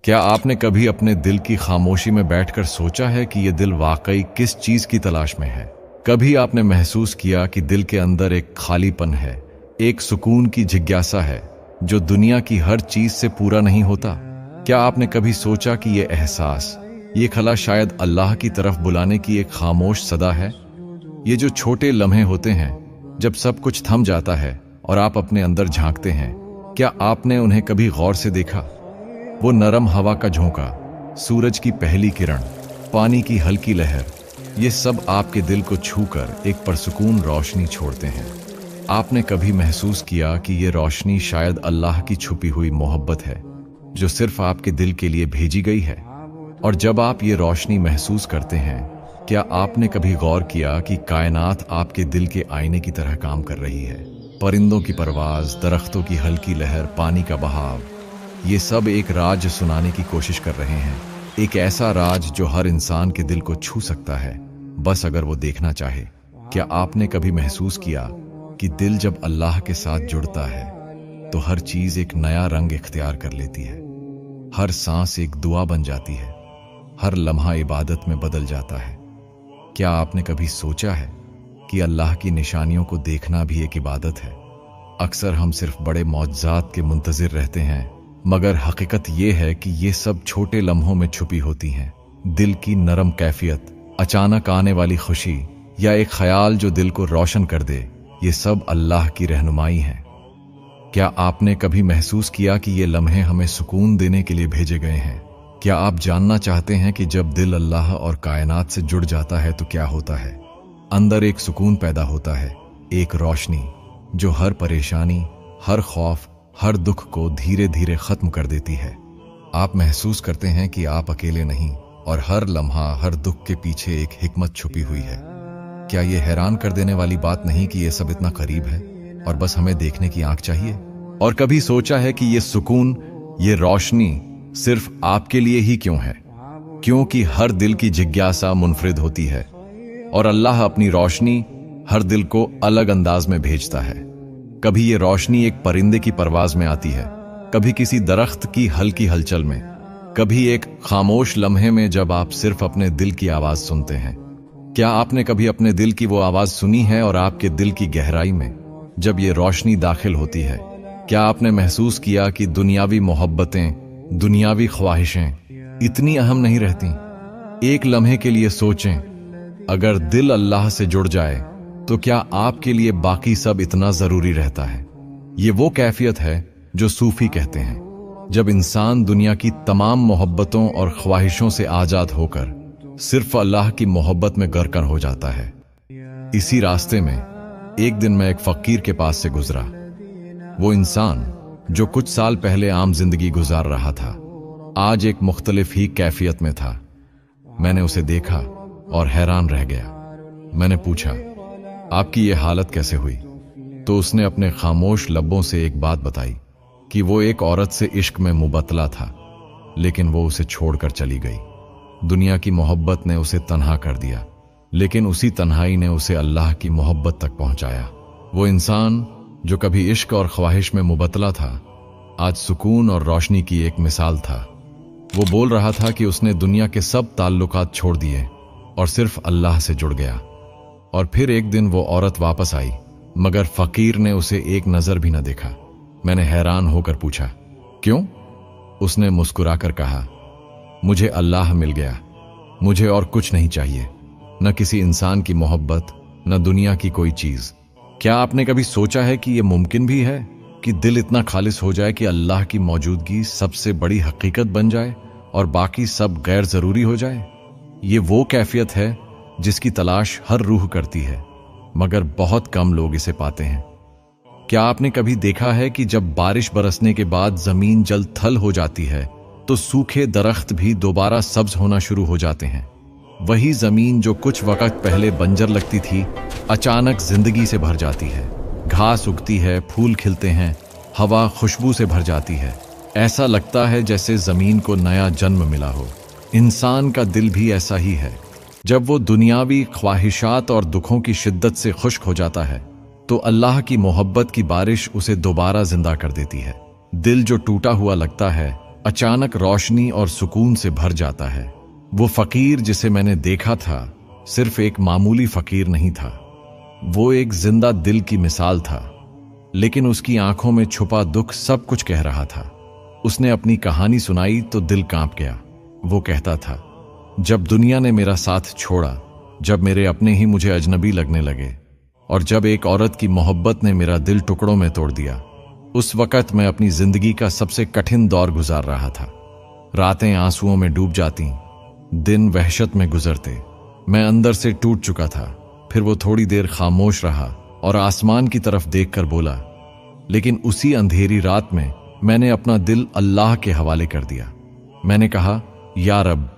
क्या आपने कभी अपने दिल की खामोशी में बैठकर सोचा है कि यह दिल वाकई किस चीज की तलाश में है? कभी आपने महसूस किया कि दिल के अंदर एक खालीपन है, एक सुकून की जिज्ञासा है जो दुनिया की हर चीज से पूरा नहीं होता? क्या आपने कभी सोचा कि यह एहसास, ये खला शायद अल्लाह की तरफ बुलाने की एक खामोश सदा है? ये जो छोटे लम्हे होते हैं जब सब कुछ थम जाता है और आप अपने अंदर झांकते हैं, क्या आपने उन्हें कभी गौर से देखा? वो नरम हवा का झोंका, सूरज की पहली किरण, पानी की हल्की लहर, ये सब आपके दिल को छूकर एक परसुकून रोशनी छोड़ते हैं। आपने कभी महसूस किया कि ये रोशनी शायद अल्लाह की छुपी हुई मोहब्बत है जो सिर्फ आपके दिल के लिए भेजी गई है? और जब आप ये रोशनी महसूस करते हैं, क्या आपने कभी गौर किया कि कायनात आपके दिल के आईने की तरह काम कर रही है? परिंदों की परवाज, दरख्तों की हल्की लहर, पानी का बहाव, ये सब एक राज सुनाने की कोशिश कर रहे हैं। एक ऐसा राज जो हर इंसान के दिल को छू सकता है, बस अगर वो देखना चाहे। क्या आपने कभी महसूस किया कि दिल जब अल्लाह के साथ जुड़ता है तो हर चीज एक नया रंग इख्तियार कर लेती है? हर सांस एक दुआ बन जाती है, हर लम्हा इबादत में बदल जाता है। क्या आपने कभी सोचा है कि अल्लाह की निशानियों को देखना भी एक इबादत है? अक्सर हम सिर्फ बड़े मौजज़ात के मुंतज़िर रहते हैं, मगर हकीकत ये है कि ये सब छोटे लम्हों में छुपी होती हैं। दिल की नरम कैफियत, अचानक आने वाली खुशी या एक ख्याल जो दिल को रोशन कर दे, ये सब अल्लाह की रहनुमाई है। क्या आपने कभी महसूस किया कि ये लम्हे हमें सुकून देने के लिए भेजे गए हैं? क्या आप जानना चाहते हैं कि जब दिल अल्लाह और कायनात से जुड़ जाता है तो क्या होता है? अंदर एक सुकून पैदा होता है, एक रोशनी जो हर परेशानी, हर खौफ, हर दुख को धीरे धीरे खत्म कर देती है। आप महसूस करते हैं कि आप अकेले नहीं और हर लम्हा, हर दुख के पीछे एक हिकमत छुपी हुई है। क्या ये हैरान कर देने वाली बात नहीं कि ये सब इतना करीब है और बस हमें देखने की आंख चाहिए? और कभी सोचा है कि ये सुकून, ये रोशनी सिर्फ आपके लिए ही क्यों है? क्योंकि हर दिल की जिज्ञासा मुनफरिद होती है और अल्लाह अपनी रोशनी हर दिल को अलग अंदाज में भेजता है। कभी ये रोशनी एक परिंदे की परवाज में आती है, कभी किसी दरख्त की हल्की हलचल में, कभी एक खामोश लम्हे में जब आप सिर्फ अपने दिल की आवाज सुनते हैं। क्या आपने कभी अपने दिल की वो आवाज सुनी है? और आपके दिल की गहराई में जब ये रोशनी दाखिल होती है, क्या आपने महसूस किया कि दुनियावी मोहब्बतें, दुनियावी ख्वाहिशें इतनी अहम नहीं रहती? एक लम्हे के लिए सोचें, अगर दिल अल्लाह से जुड़ जाए तो क्या आपके लिए बाकी सब इतना जरूरी रहता है? ये वो कैफियत है जो सूफी कहते हैं, जब इंसान दुनिया की तमाम मोहब्बतों और ख्वाहिशों से आजाद होकर सिर्फ अल्लाह की मोहब्बत में गरकर हो जाता है। इसी रास्ते में एक दिन मैं एक फकीर के पास से गुजरा। वो इंसान जो कुछ साल पहले आम जिंदगी गुजार रहा था, आज एक मुख्तलिफ ही कैफियत में था। मैंने उसे देखा और हैरान रह गया। मैंने पूछा, आपकी ये हालत कैसे हुई? तो उसने अपने खामोश लब्बों से एक बात बताई कि वो एक औरत से इश्क में मुबतला था, लेकिन वो उसे छोड़कर चली गई। दुनिया की मोहब्बत ने उसे तन्हा कर दिया, लेकिन उसी तन्हाई ने उसे अल्लाह की मोहब्बत तक पहुंचाया। वो इंसान जो कभी इश्क और ख्वाहिश में मुबतला था, आज सुकून और रोशनी की एक मिसाल था। वो बोल रहा था कि उसने दुनिया के सब ताल्लुकात छोड़ दिए और सिर्फ अल्लाह से जुड़ गया। और फिर एक दिन वो औरत वापस आई, मगर फकीर ने उसे एक नजर भी न देखा। मैंने हैरान होकर पूछा, क्यों? उसने मुस्कुराकर कहा, मुझे अल्लाह मिल गया, मुझे और कुछ नहीं चाहिए, न किसी इंसान की मोहब्बत, न दुनिया की कोई चीज। क्या आपने कभी सोचा है कि यह मुमकिन भी है कि दिल इतना खालिस हो जाए कि अल्लाह की मौजूदगी सबसे बड़ी हकीकत बन जाए और बाकी सब गैर जरूरी हो जाए? ये वो कैफियत है जिसकी तलाश हर रूह करती है, मगर बहुत कम लोग इसे पाते हैं। क्या आपने कभी देखा है कि जब बारिश बरसने के बाद जमीन जल थल हो जाती है तो सूखे दरख्त भी दोबारा सब्ज होना शुरू हो जाते हैं? वही जमीन जो कुछ वक्त पहले बंजर लगती थी, अचानक जिंदगी से भर जाती है। घास उगती है, फूल खिलते हैं, हवा खुशबू से भर जाती है। ऐसा लगता है जैसे जमीन को नया जन्म मिला हो। इंसान का दिल भी ऐसा ही है। जब वो दुनियावी ख्वाहिशात और दुखों की शिद्दत से खुश्क हो जाता है तो अल्लाह की मोहब्बत की बारिश उसे दोबारा जिंदा कर देती है। दिल जो टूटा हुआ लगता है अचानक रोशनी और सुकून से भर जाता है। वो फकीर जिसे मैंने देखा था सिर्फ एक मामूली फकीर नहीं था, वो एक जिंदा दिल की मिसाल था। लेकिन उसकी आंखों में छुपा दुख सब कुछ कह रहा था। उसने अपनी कहानी सुनाई तो दिल कांप गया। वो कहता था, जब दुनिया ने मेरा साथ छोड़ा, जब मेरे अपने ही मुझे अजनबी लगने लगे, और जब एक औरत की मोहब्बत ने मेरा दिल टुकड़ों में तोड़ दिया, उस वक़्त मैं अपनी जिंदगी का सबसे कठिन दौर गुजार रहा था। रातें आंसुओं में डूब जाती, दिन वहशत में गुजरते। मैं अंदर से टूट चुका था। फिर वो थोड़ी देर खामोश रहा और आसमान की तरफ देखकर बोला, लेकिन उसी अंधेरी रात में मैंने अपना दिल अल्लाह के हवाले कर दिया। मैंने कहा, या रब,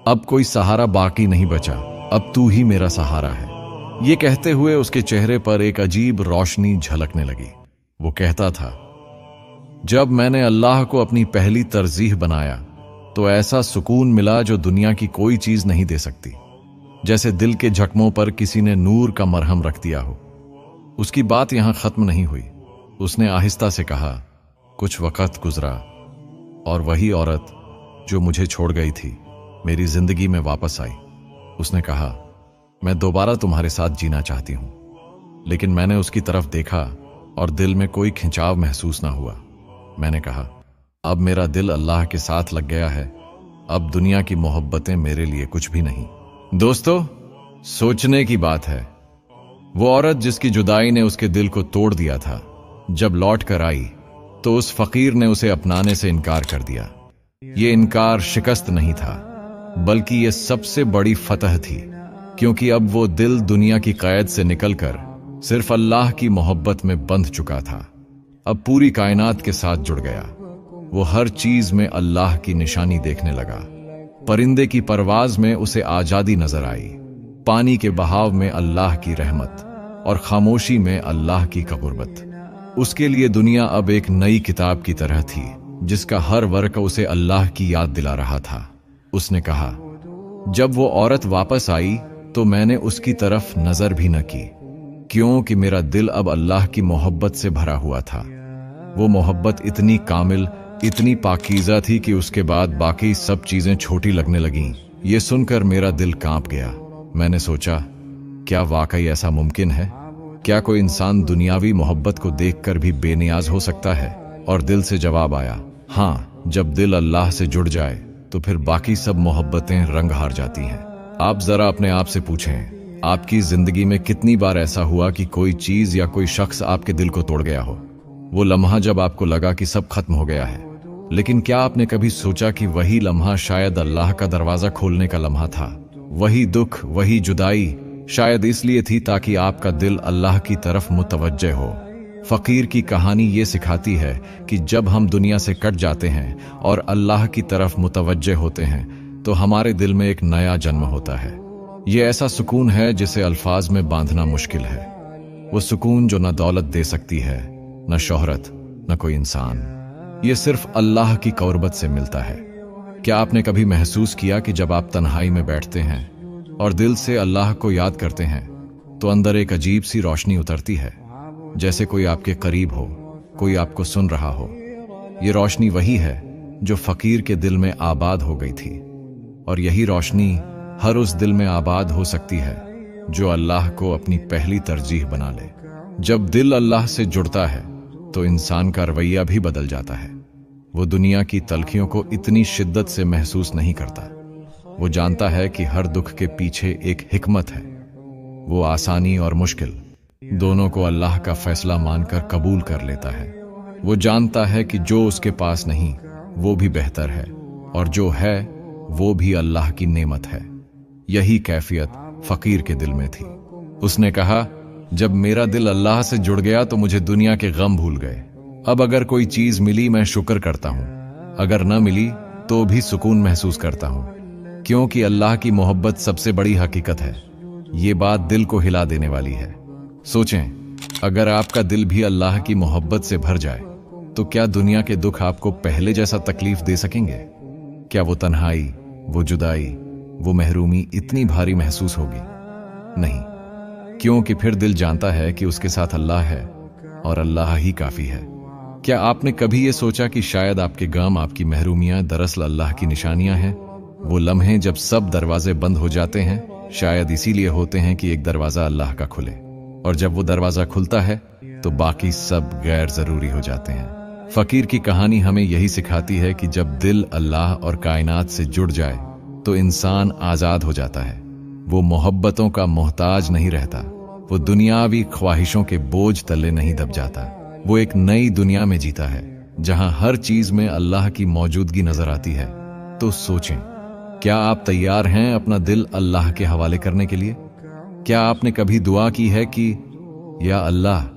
अब कोई सहारा बाकी नहीं बचा, अब तू ही मेरा सहारा है। ये कहते हुए उसके चेहरे पर एक अजीब रोशनी झलकने लगी। वो कहता था, जब मैंने अल्लाह को अपनी पहली तरजीह बनाया तो ऐसा सुकून मिला जो दुनिया की कोई चीज नहीं दे सकती। जैसे दिल के जख्मों पर किसी ने नूर का मरहम रख दिया हो। उसकी बात यहां खत्म नहीं हुई। उसने आहिस्ता से कहा, कुछ वक्त गुजरा और वही औरत जो मुझे छोड़ गई थी मेरी जिंदगी में वापस आई। उसने कहा, मैं दोबारा तुम्हारे साथ जीना चाहती हूं। लेकिन मैंने उसकी तरफ देखा और दिल में कोई खिंचाव महसूस ना हुआ। मैंने कहा, अब मेरा दिल अल्लाह के साथ लग गया है, अब दुनिया की मोहब्बतें मेरे लिए कुछ भी नहीं। दोस्तों, सोचने की बात है, वो औरत जिसकी जुदाई ने उसके दिल को तोड़ दिया था, जब लौट कर आई तो उस फकीर ने उसे अपनाने से इनकार कर दिया। ये इनकार शिकस्त नहीं था, बल्कि ये सबसे बड़ी फतह थी, क्योंकि अब वो दिल दुनिया की कैद से निकलकर सिर्फ अल्लाह की मोहब्बत में बंध चुका था। अब पूरी कायनात के साथ जुड़ गया। वो हर चीज में अल्लाह की निशानी देखने लगा। परिंदे की परवाज में उसे आजादी नजर आई, पानी के बहाव में अल्लाह की रहमत, और खामोशी में अल्लाह की कुर्बत। उसके लिए दुनिया अब एक नई किताब की तरह थी, जिसका हर वर्क उसे अल्लाह की याद दिला रहा था। उसने कहा, जब वो औरत वापस आई तो मैंने उसकी तरफ नजर भी न की, क्योंकि मेरा दिल अब अल्लाह की मोहब्बत से भरा हुआ था। वो मोहब्बत इतनी कामिल, इतनी पाकीज़ा थी कि उसके बाद बाकी सब चीजें छोटी लगने लगीं। ये सुनकर मेरा दिल कांप गया। मैंने सोचा, क्या वाकई ऐसा मुमकिन है? क्या कोई इंसान दुनियावी मोहब्बत को देखकर भी बेनियाज हो सकता है? और दिल से जवाब आया, हाँ, जब दिल अल्लाह से जुड़ जाए तो फिर बाकी सब मोहब्बतें रंग हार जाती हैं। आप जरा अपने आप से पूछें, आपकी जिंदगी में कितनी बार ऐसा हुआ कि कोई चीज या कोई शख्स आपके दिल को तोड़ गया हो? वो लम्हा जब आपको लगा कि सब खत्म हो गया है। लेकिन क्या आपने कभी सोचा कि वही लम्हा शायद अल्लाह का दरवाजा खोलने का लम्हा था? वही दुख, वही जुदाई शायद इसलिए थी ताकि आपका दिल अल्लाह की तरफ मुतवज्जे हो। फकीर की कहानी ये सिखाती है कि जब हम दुनिया से कट जाते हैं और अल्लाह की तरफ मुतवज्जे होते हैं तो हमारे दिल में एक नया जन्म होता है। ये ऐसा सुकून है जिसे अल्फाज में बांधना मुश्किल है। वो सुकून जो न दौलत दे सकती है, न शोहरत, न कोई इंसान। ये सिर्फ अल्लाह की कुर्बत से मिलता है। क्या आपने कभी महसूस किया कि जब आप तन्हाई में बैठते हैं और दिल से अल्लाह को याद करते हैं तो अंदर एक अजीब सी रोशनी उतरती है, जैसे कोई आपके करीब हो, कोई आपको सुन रहा हो। ये रोशनी वही है जो फकीर के दिल में आबाद हो गई थी, और यही रोशनी हर उस दिल में आबाद हो सकती है जो अल्लाह को अपनी पहली तरजीह बना ले। जब दिल अल्लाह से जुड़ता है तो इंसान का रवैया भी बदल जाता है। वो दुनिया की तलखियों को इतनी शिद्दत से महसूस नहीं करता। वो जानता है कि हर दुख के पीछे एक हिकमत है। वो आसानी और मुश्किल दोनों को अल्लाह का फैसला मानकर कबूल कर लेता है। वो जानता है कि जो उसके पास नहीं वो भी बेहतर है, और जो है वो भी अल्लाह की नेमत है। यही कैफियत फकीर के दिल में थी। उसने कहा, जब मेरा दिल अल्लाह से जुड़ गया तो मुझे दुनिया के गम भूल गए। अब अगर कोई चीज मिली मैं शुक्र करता हूं, अगर न मिली तो भी सुकून महसूस करता हूं, क्योंकि अल्लाह की मोहब्बत सबसे बड़ी हकीकत है। ये बात दिल को हिला देने वाली है। सोचें, अगर आपका दिल भी अल्लाह की मोहब्बत से भर जाए तो क्या दुनिया के दुख आपको पहले जैसा तकलीफ दे सकेंगे? क्या वो तन्हाई, वो जुदाई, वो महरूमी इतनी भारी महसूस होगी? नहीं। क्योंकि फिर दिल जानता है कि उसके साथ अल्लाह है और अल्लाह ही काफी है। क्या आपने कभी ये सोचा कि शायद आपके गम, आपकी महरूमियां दरअसल अल्लाह की निशानियां हैं? वो लम्हे जब सब दरवाजे बंद हो जाते हैं, शायद इसीलिए होते हैं कि एक दरवाजा अल्लाह का खुले, और जब वो दरवाजा खुलता है तो बाकी सब गैर जरूरी हो जाते हैं। फकीर की कहानी हमें यही सिखाती है कि जब दिल अल्लाह और कायनात से जुड़ जाए तो इंसान आजाद हो जाता है। वो मोहब्बतों का मोहताज नहीं रहता, वो दुनियावी ख्वाहिशों के बोझ तले नहीं दब जाता। वो एक नई दुनिया में जीता है जहां हर चीज में अल्लाह की मौजूदगी नजर आती है। तो सोचें, क्या आप तैयार हैं अपना दिल अल्लाह के हवाले करने के लिए? क्या आपने कभी दुआ की है कि या अल्लाह,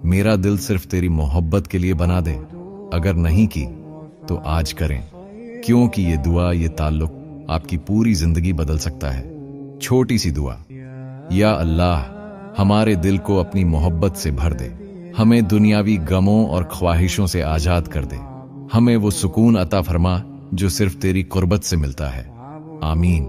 मेरा दिल सिर्फ तेरी मोहब्बत के लिए बना दे? अगर नहीं की तो आज करें, क्योंकि ये दुआ, ये ताल्लुक आपकी पूरी जिंदगी बदल सकता है। छोटी सी दुआ, या अल्लाह, हमारे दिल को अपनी मोहब्बत से भर दे, हमें दुनियावी गमों और ख्वाहिशों से आजाद कर दे, हमें वो सुकून अता फरमा जो सिर्फ तेरी कुर्बत से मिलता है। आमीन।